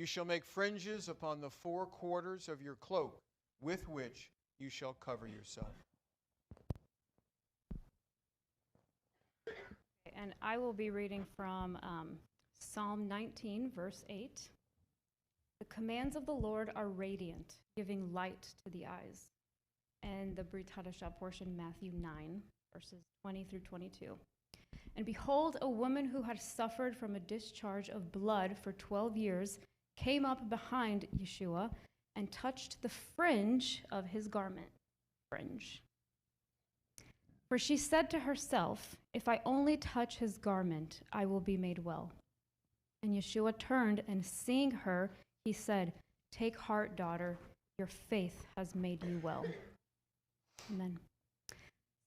You shall make fringes upon the four quarters of your cloak, with which you shall cover yourself. And I will be reading from Psalm 19, verse 8. The commands of the Lord are radiant, giving light to the eyes. And the Brit Hadashah portion, Matthew 9, verses 20 through 22. And behold, a woman who had suffered from a discharge of blood for 12 years came up behind Yeshua and touched the fringe of his garment. Fringe. For she said to herself, if I only touch his garment, I will be made well. And Yeshua turned, and seeing her, he said, take heart, daughter, your faith has made you well. Amen.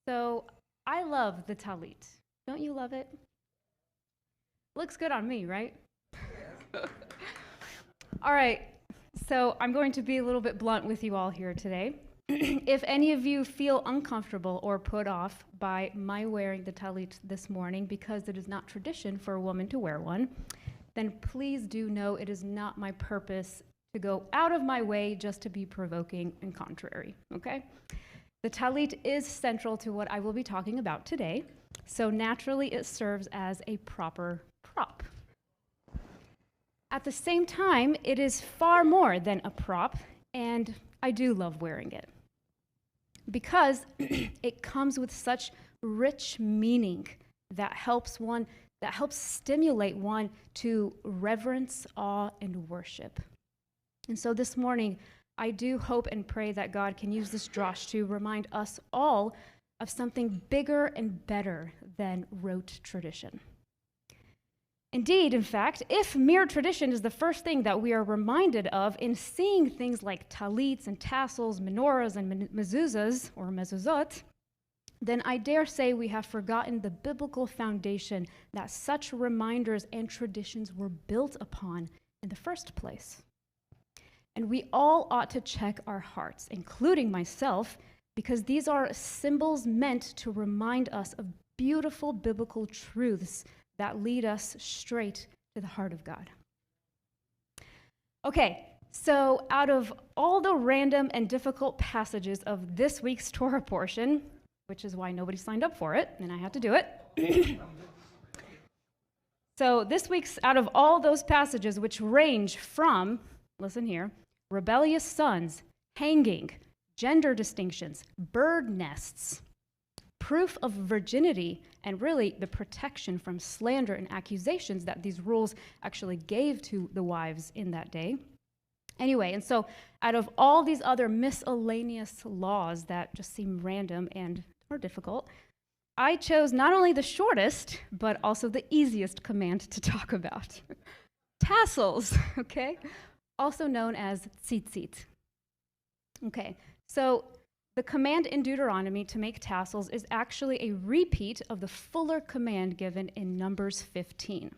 So I love the talit. Don't you love it? Looks good on me, right? All right, so I'm going to be a little bit blunt with you all here today. If any of you feel uncomfortable or put off by my wearing the talit this morning because it is not tradition for a woman to wear one, then please do know it is not my purpose to go out of my way just to be provoking and contrary, okay? The talit is central to what I will be talking about today, so naturally it serves as a proper prop. At the same time, it is far more than a prop, and I do love wearing it because it comes with such rich meaning that helps stimulate one to reverence, awe, and worship. And so this morning, I do hope and pray that God can use this drosh to remind us all of something bigger and better than rote tradition. Indeed, in fact, if mere tradition is the first thing that we are reminded of in seeing things like talits and tassels, menorahs and mezuzahs, or mezuzot, then I dare say we have forgotten the biblical foundation that such reminders and traditions were built upon in the first place. And we all ought to check our hearts, including myself, because these are symbols meant to remind us of beautiful biblical truths that lead us straight to the heart of God. Okay, so out of all the random and difficult passages of this week's Torah portion, which is why nobody signed up for it, and I had to do it. So this week's, out of all those passages, which range from, listen here, rebellious sons, hanging, gender distinctions, bird nests, proof of virginity, and really the protection from slander and accusations that these rules actually gave to the wives in that day. Anyway, and so out of all these other miscellaneous laws that just seem random and are difficult, I chose not only the shortest, but also the easiest command to talk about. Tassels, okay? Also known as tzitzit. Okay, so the command in Deuteronomy to make tassels is actually a repeat of the fuller command given in Numbers 15.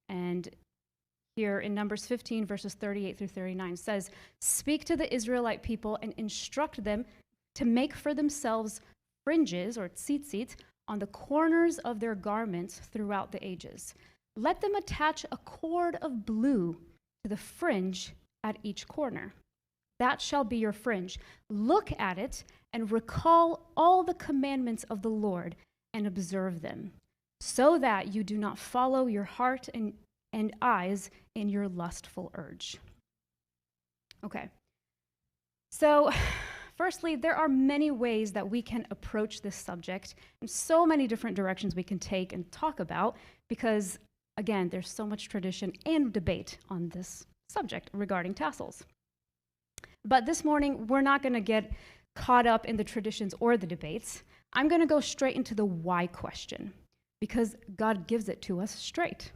And here in Numbers 15, verses 38 through 39 says, speak to the Israelite people and instruct them to make for themselves fringes, or tzitzit, on the corners of their garments throughout the ages. Let them attach a cord of blue to the fringe at each corner. That shall be your fringe. Look at it and recall all the commandments of the Lord and observe them, so that you do not follow your heart and eyes in your lustful urge. Okay. So, firstly, there are many ways that we can approach this subject and so many different directions we can take and talk about because, again, there's so much tradition and debate on this subject regarding tassels. But this morning, we're not going to get caught up in the traditions or the debates. I'm going to go straight into the why question, because God gives it to us straight.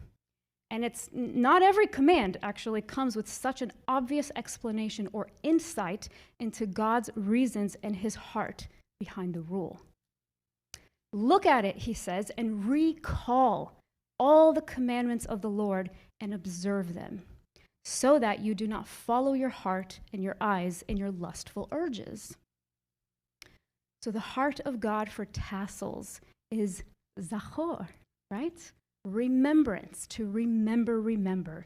And it's not every command actually comes with such an obvious explanation or insight into God's reasons and his heart behind the rule. Look at it, he says, and recall all the commandments of the Lord and observe them, so that you do not follow your heart and your eyes in your lustful urges. So the heart of God for tassels is zachor, right? Remembrance, to remember.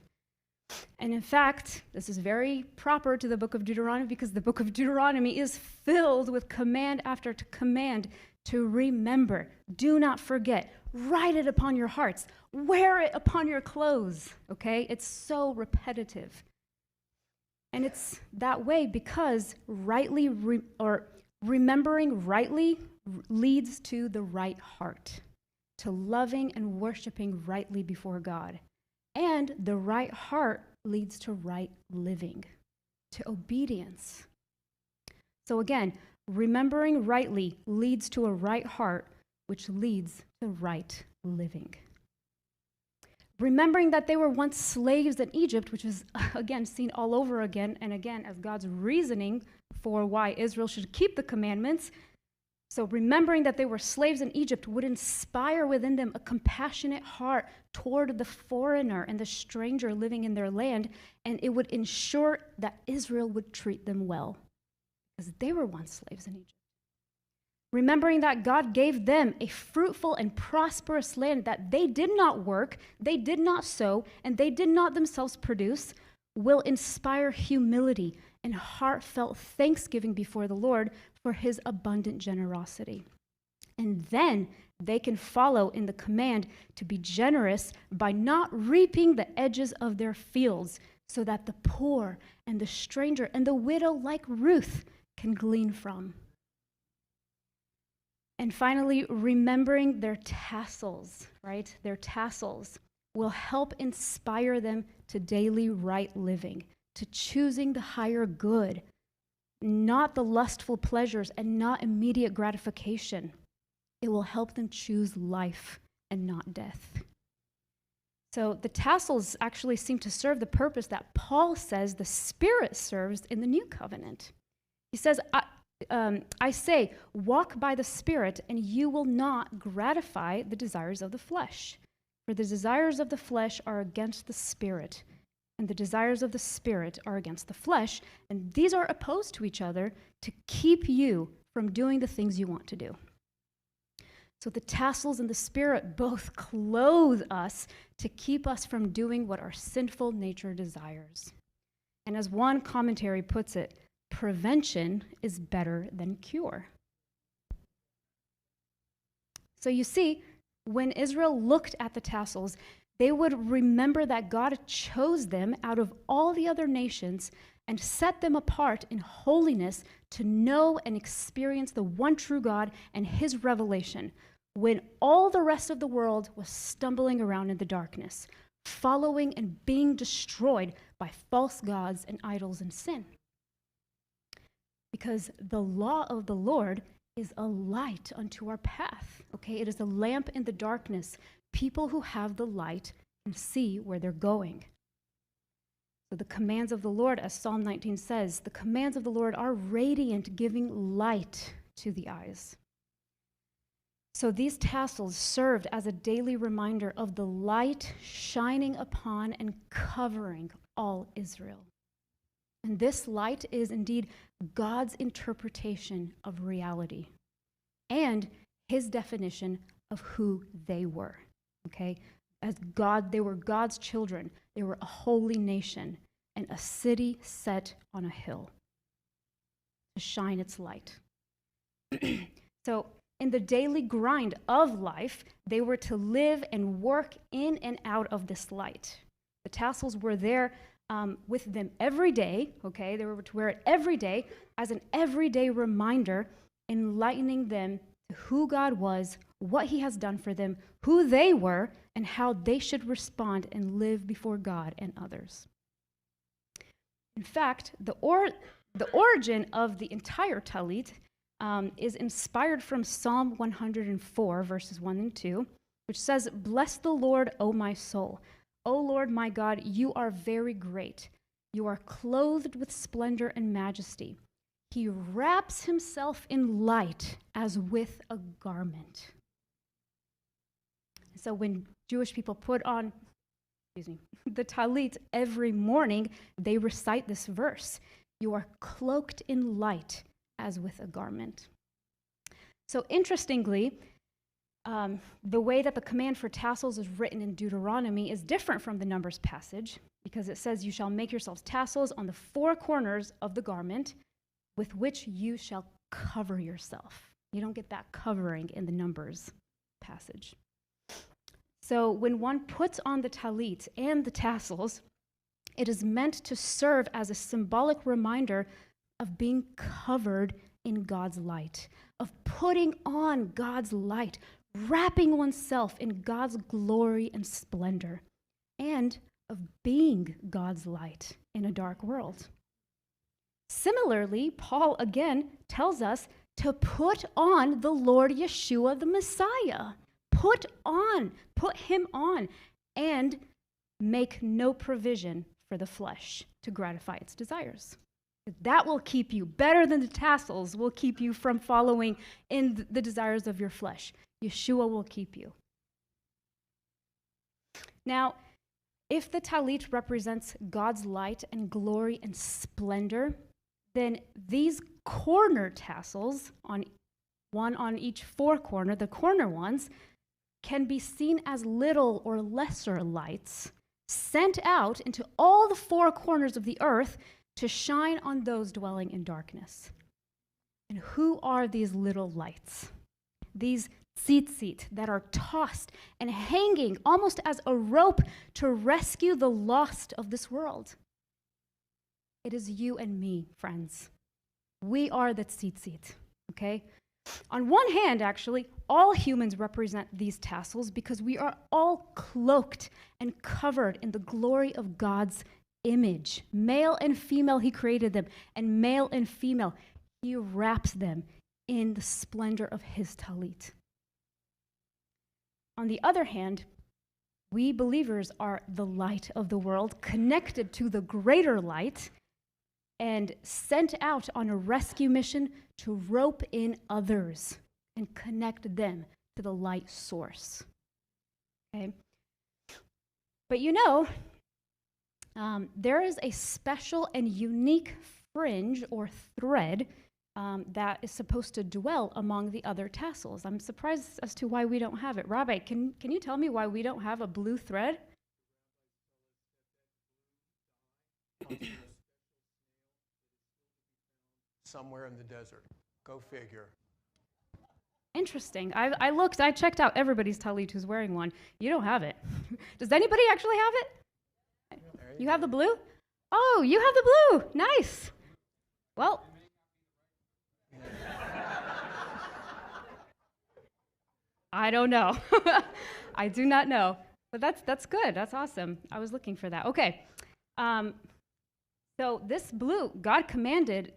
And in fact, this is very proper to the book of Deuteronomy because the book of Deuteronomy is filled with command after command to remember. Do not forget. Write it upon your hearts. Wear it upon your clothes. Okay? It's so repetitive. And it's that way because remembering rightly leads to the right heart, to loving and worshiping rightly before God. And the right heart leads to right living, to obedience. So again, remembering rightly leads to a right heart, which leads to right living. Remembering that they were once slaves in Egypt, which is, again, seen all over again and again as God's reasoning for why Israel should keep the commandments. So remembering that they were slaves in Egypt would inspire within them a compassionate heart toward the foreigner and the stranger living in their land, and it would ensure that Israel would treat them well, because they were once slaves in Egypt. Remembering that God gave them a fruitful and prosperous land that they did not work, they did not sow, and they did not themselves produce, will inspire humility and heartfelt thanksgiving before the Lord for his abundant generosity. And then they can follow in the command to be generous by not reaping the edges of their fields, so that the poor and the stranger and the widow like Ruth can glean from. And finally, remembering their tassels, right? Their tassels will help inspire them to daily right living, to choosing the higher good, not the lustful pleasures and not immediate gratification. It will help them choose life and not death. So the tassels actually seem to serve the purpose that Paul says the Spirit serves in the new covenant. He says, I say, walk by the Spirit, and you will not gratify the desires of the flesh. For the desires of the flesh are against the Spirit, and the desires of the Spirit are against the flesh, and these are opposed to each other to keep you from doing the things you want to do. So the tassels and the Spirit both clothe us to keep us from doing what our sinful nature desires. And as one commentary puts it, prevention is better than cure. So you see, when Israel looked at the tassels, they would remember that God chose them out of all the other nations and set them apart in holiness to know and experience the one true God and his revelation, when all the rest of the world was stumbling around in the darkness, following and being destroyed by false gods and idols and sin. Because the law of the Lord is a light unto our path, okay? It is a lamp in the darkness. People who have the light can see where they're going. So the commands of the Lord, as Psalm 19 says, the commands of the Lord are radiant, giving light to the eyes. So these tassels served as a daily reminder of the light shining upon and covering all Israel. And this light is indeed God's interpretation of reality and his definition of who they were, okay? As God, they were God's children. They were a holy nation and a city set on a hill to shine its light. So in the daily grind of life, they were to live and work in and out of this light. The tassels were there with them every day, okay? They were to wear it every day as an everyday reminder, enlightening them to who God was, what he has done for them, who they were, and how they should respond and live before God and others. In fact, the origin of the entire Talit is inspired from Psalm 104, verses 1 and 2, which says, "Bless the Lord, O my soul. O Lord my God, you are very great. You are clothed with splendor and majesty. He wraps himself in light as with a garment." So when Jewish people put on, the Talit every morning, they recite this verse. You are cloaked in light as with a garment. So interestingly, the way that the command for tassels is written in Deuteronomy is different from the Numbers passage, because it says, "You shall make yourselves tassels on the four corners of the garment with which you shall cover yourself." You don't get that covering in the Numbers passage. So when one puts on the talit and the tassels, it is meant to serve as a symbolic reminder of being covered in God's light, of putting on God's light, wrapping oneself in God's glory and splendor, and of being God's light in a dark world. Similarly, Paul again tells us to put on the Lord Yeshua, the Messiah. Put him on, and make no provision for the flesh to gratify its desires. That will keep you, better than the tassels, will keep you from following in the desires of your flesh. Yeshua will keep you. Now, if the talit represents God's light and glory and splendor, then these corner tassels, one on each four corner, the corner ones, can be seen as little or lesser lights sent out into all the four corners of the earth to shine on those dwelling in darkness. And who are these little lights? These tzitzit that are tossed and hanging almost as a rope to rescue the lost of this world. It is you and me, friends. We are the tzitzit, okay? On one hand, actually, all humans represent these tassels because we are all cloaked and covered in the glory of God's image. Male and female, he created them, and male and female, he wraps them in the splendor of his talit. On the other hand, we believers are the light of the world, connected to the greater light, and sent out on a rescue mission to rope in others and connect them to the light source. Okay? But there is a special and unique fringe or thread that is supposed to dwell among the other tassels. I'm surprised as to why we don't have it. Rabbi, can you tell me why we don't have a blue thread? Somewhere in the desert. Go figure. Interesting. I looked, I checked out everybody's talit who's wearing one. You don't have it. Does anybody actually have it? You have the blue? Oh, you have the blue. Nice. Well, I don't know. I do not know. But that's good. That's awesome. I was looking for that. Okay. So this blue, God commanded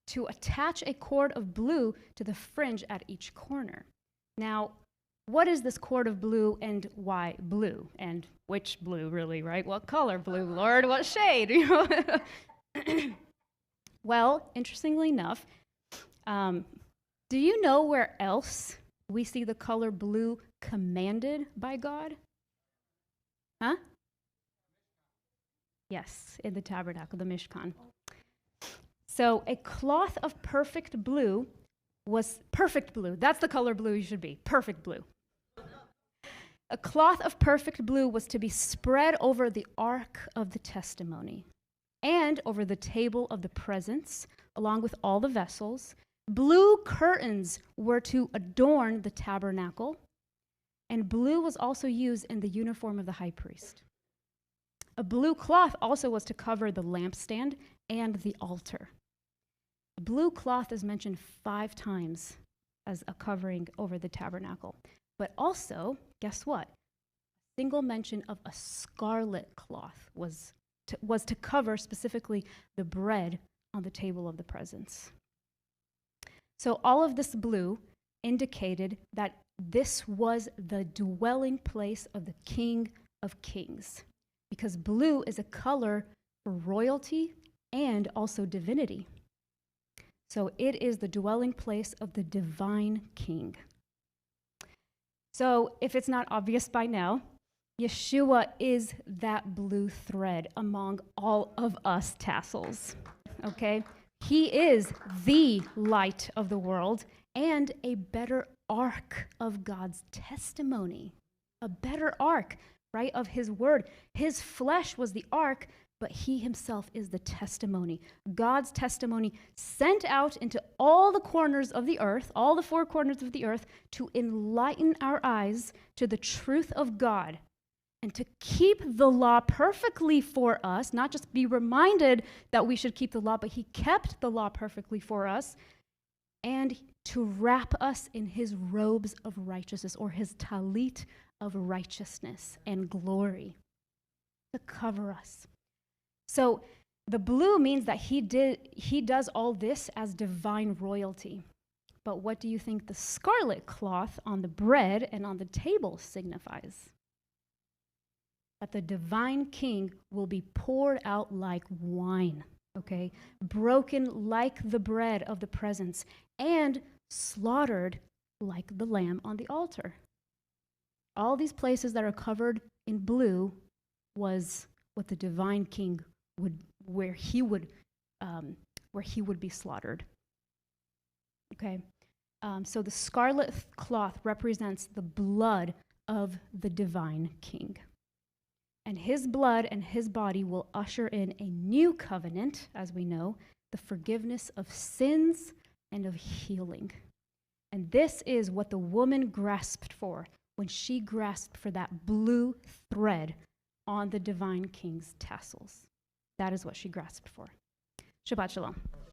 to attach a cord of blue to the fringe at each corner. Now, what is this cord of blue and why blue? And which blue, really, right? What color blue, Lord? What shade? Well, interestingly enough, do you know where else we see the color blue commanded by God? Huh? Yes, in the tabernacle, the Mishkan. So a cloth of perfect blue was perfect blue. That's the color blue you should be, perfect blue. A cloth of perfect blue was to be spread over the ark of the testimony and over the table of the presence, along with all the vessels. Blue curtains were to adorn the tabernacle, and blue was also used in the uniform of the high priest. A blue cloth also was to cover the lampstand and the altar. The blue cloth is mentioned 5 times as a covering over the tabernacle. But also, guess what? A single mention of a scarlet cloth was to cover specifically the bread on the table of the presence. So all of this blue indicated that this was the dwelling place of the King of Kings, because blue is a color for royalty and also divinity. So it is the dwelling place of the divine King. So if it's not obvious by now, Yeshua is that blue thread among all of us tassels, okay? He is the light of the world and a better ark of God's testimony, a better ark, right, of his word. His flesh was the ark, but he himself is the testimony. God's testimony sent out into all the corners of the earth, all the four corners of the earth, to enlighten our eyes to the truth of God and to keep the law perfectly for us, not just be reminded that we should keep the law, but he kept the law perfectly for us, and to wrap us in his robes of righteousness, or his talit of righteousness and glory, to cover us. So the blue means that he does all this as divine royalty. But what do you think the scarlet cloth on the bread and on the table signifies? That the divine king will be poured out like wine, okay? Broken like the bread of the presence, and slaughtered like the lamb on the altar. All these places that are covered in blue was what the divine king where he would be slaughtered. Okay, so the scarlet cloth represents the blood of the divine king, and his blood and his body will usher in a new covenant, as we know, the forgiveness of sins and of healing. And this is what the woman grasped for when she grasped for that blue thread on the divine king's tassels. That is what she grasped for. Shabbat shalom.